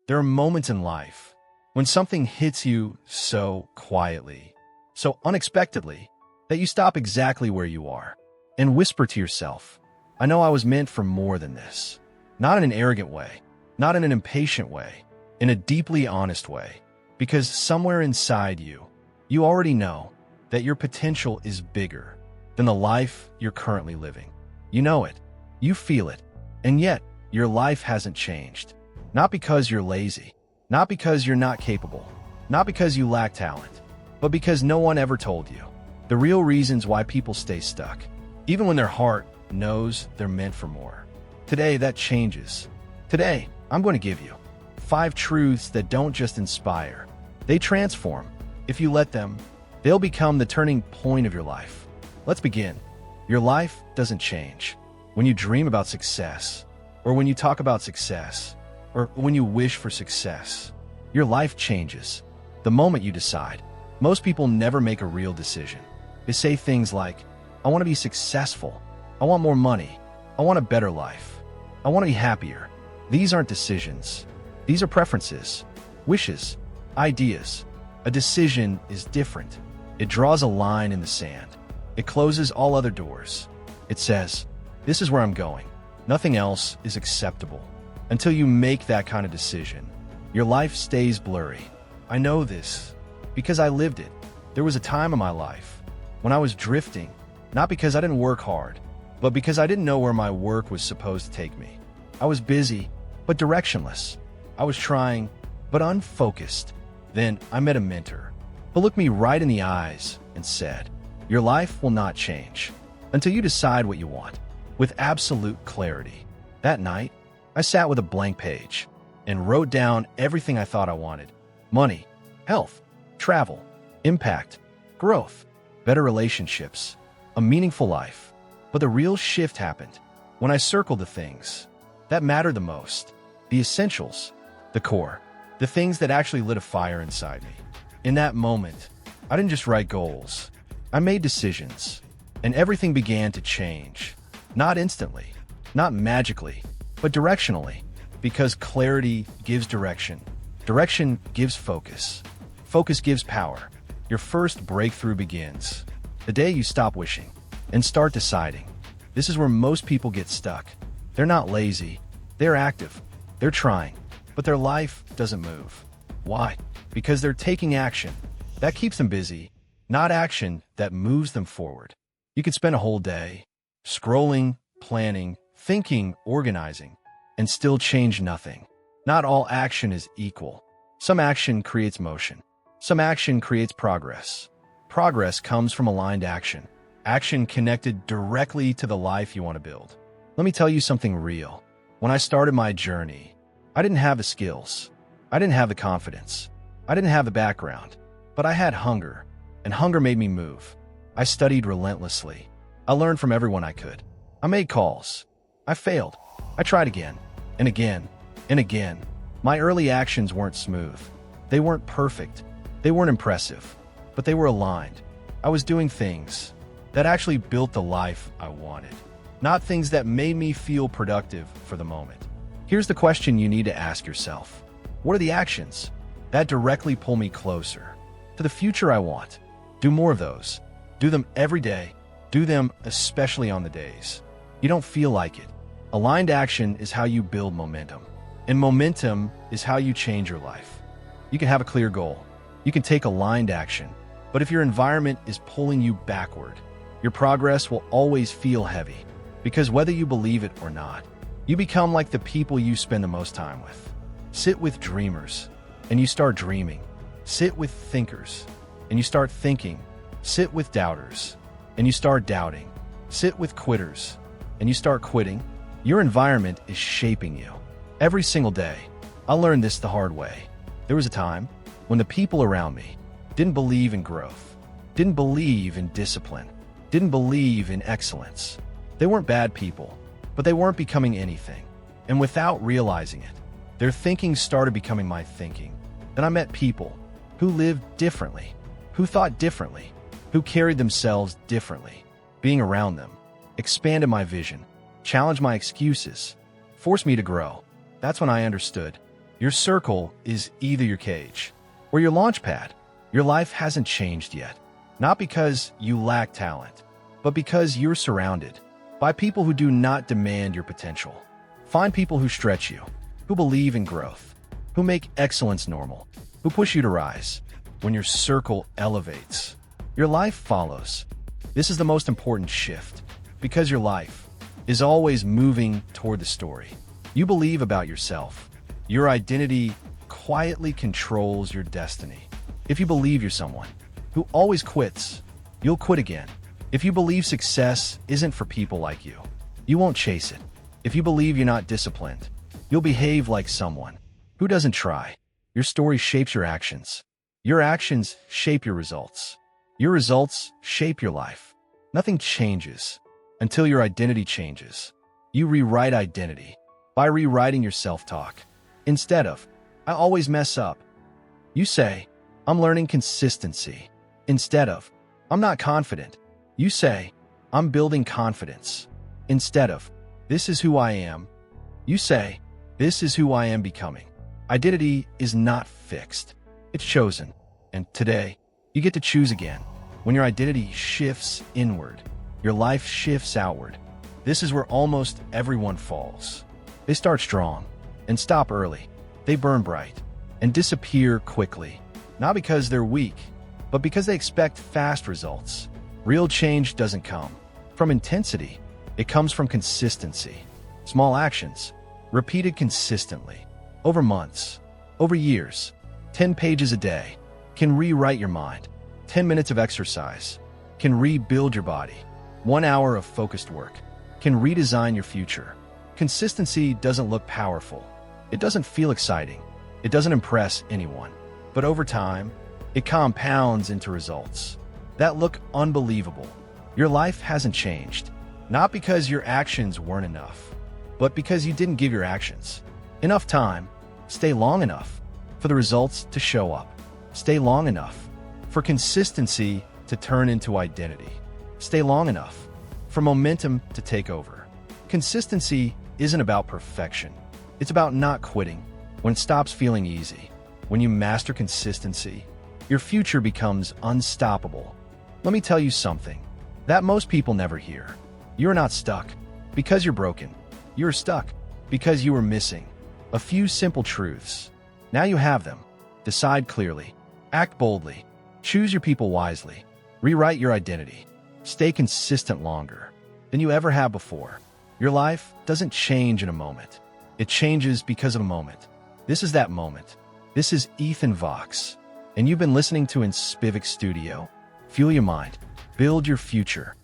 There are moments in life when something hits you so quietly, so unexpectedly, that you stop exactly where you are and whisper to yourself, I know I was meant for more than this. Not in an arrogant way, not in an impatient way, in a deeply honest way. Because somewhere inside you, you already know that your potential is bigger than the life you're currently living. You know it, you feel it, and yet your life hasn't changed. Not because you're lazy, not because you're not capable, not because you lack talent, but because no one ever told you the real reasons why people stay stuck, even when their heart knows they're meant for more. Today, that changes. Today, I'm going to give you 5 truths that don't just inspire, they transform. If you let them, they'll become the turning point of your life. Let's begin. Your life doesn't change when you dream about success, or when you talk about success, or when you wish for success. Your life changes the moment you decide. Most people never make a real decision. They say things like, I want to be successful. I want more money. I want a better life. I want to be happier. These aren't decisions. These are preferences, wishes, ideas. A decision is different. It draws a line in the sand. It closes all other doors. It says, this is where I'm going. Nothing else is acceptable. Until you make that kind of decision, your life stays blurry. I know this because I lived it. There was a time in my life when I was drifting, not because I didn't work hard, but because I didn't know where my work was supposed to take me. I was busy, but directionless. I was trying, but unfocused. Then I met a mentor who looked me right in the eyes and said, your life will not change until you decide what you want with absolute clarity. That night, I sat with a blank page and wrote down everything I thought I wanted. Money, health, travel, impact, growth, better relationships, a meaningful life. But the real shift happened when I circled the things that mattered the most, the essentials, the core, the things that actually lit a fire inside me. In that moment, I didn't just write goals. I made decisions, and everything began to change. Not instantly, not magically, but directionally, because clarity gives direction. Direction gives focus. Focus gives power. Your first breakthrough begins the day you stop wishing and start deciding. This is where most people get stuck. They're not lazy. They're active. They're trying, but their life doesn't move. Why? Because they're taking action. That keeps them busy, not action that moves them forward. You could spend a whole day scrolling, planning, thinking, organizing, and still change nothing. Not all action is equal. Some action creates motion. Some action creates progress. Progress comes from aligned action. Action connected directly to the life you want to build. Let me tell you something real. When I started my journey, I didn't have the skills. I didn't have the confidence. I didn't have the background. But I had hunger, and hunger made me move. I studied relentlessly. I learned from everyone I could. I made calls. I failed. I tried again, and again, and again. My early actions weren't smooth. They weren't perfect. They weren't impressive, but they were aligned. I was doing things that actually built the life I wanted, not things that made me feel productive for the moment. Here's the question you need to ask yourself. What are the actions that directly pull me closer to the future I want? Do more of those. Do them every day. Do them especially on the days you don't feel like it. Aligned action is how you build momentum, and momentum is how you change your life. You can have a clear goal. You can take aligned action, but if your environment is pulling you backward, your progress will always feel heavy, because whether you believe it or not, you become like the people you spend the most time with. Sit with dreamers, and you start dreaming. Sit with thinkers, and you start thinking. Sit with doubters, and you start doubting. Sit with quitters, and you start quitting. Your environment is shaping you. Every single day, I learned this the hard way. There was a time when the people around me didn't believe in growth, didn't believe in discipline, didn't believe in excellence. They weren't bad people, but they weren't becoming anything. And without realizing it, their thinking started becoming my thinking. Then I met people who lived differently, who thought differently, who carried themselves differently. Being around them expanded my vision, challenged my excuses, forced me to grow. That's when I understood Your circle is either your cage or your launch pad. Your life hasn't changed yet, not because you lack talent, but because you're surrounded by people who do not demand your potential. Find people who stretch you, who believe in growth, who make excellence normal, who push you to rise. When your circle elevates, your life follows. This is the most important shift, because your life is always moving toward the story you believe about yourself. Your identity quietly controls your destiny. If you believe you're someone who always quits, you'll quit again. If you believe success isn't for people like you, you won't chase it. If you believe you're not disciplined, you'll behave like someone who doesn't try. Your story shapes your actions. Your actions shape your results. Your results shape your life. Nothing changes until your identity changes. You rewrite identity by rewriting your self-talk. Instead of, I always mess up, you say, I'm learning consistency. Instead of, I'm not confident, you say, I'm building confidence. Instead of, this is who I am, you say, this is who I am becoming. Identity is not fixed. It's chosen. And today, you get to choose again. When your identity shifts inward, your life shifts outward. This is where almost everyone falls. They start strong and stop early. They burn bright and disappear quickly. Not because they're weak, but because they expect fast results. Real change doesn't come from intensity. It comes from consistency. Small actions, repeated consistently, over months, over years. 10 pages a day can rewrite your mind. 10 minutes of exercise can rebuild your body. 1 hour of focused work can redesign your future. Consistency doesn't look powerful. It doesn't feel exciting. It doesn't impress anyone. But over time, it compounds into results that look unbelievable. Your life hasn't changed, not because your actions weren't enough, but because you didn't give your actions enough time. Stay long enough for the results to show up. Stay long enough for consistency to turn into identity. Stay long enough for momentum to take over. Consistency isn't about perfection. It's about not quitting when it stops feeling easy. When you master consistency, your future becomes unstoppable. Let me tell you something that most people never hear. You're not stuck because you're broken. You're stuck because you were missing a few simple truths. Now you have them. Decide clearly. Act boldly. Choose your people wisely. Rewrite your identity. Stay consistent longer than you ever have before. Your life doesn't change in a moment. It changes because of a moment. This is that moment. This is Inspivox, and you've been listening to Inspivox Studio. Fuel your mind. Build your future.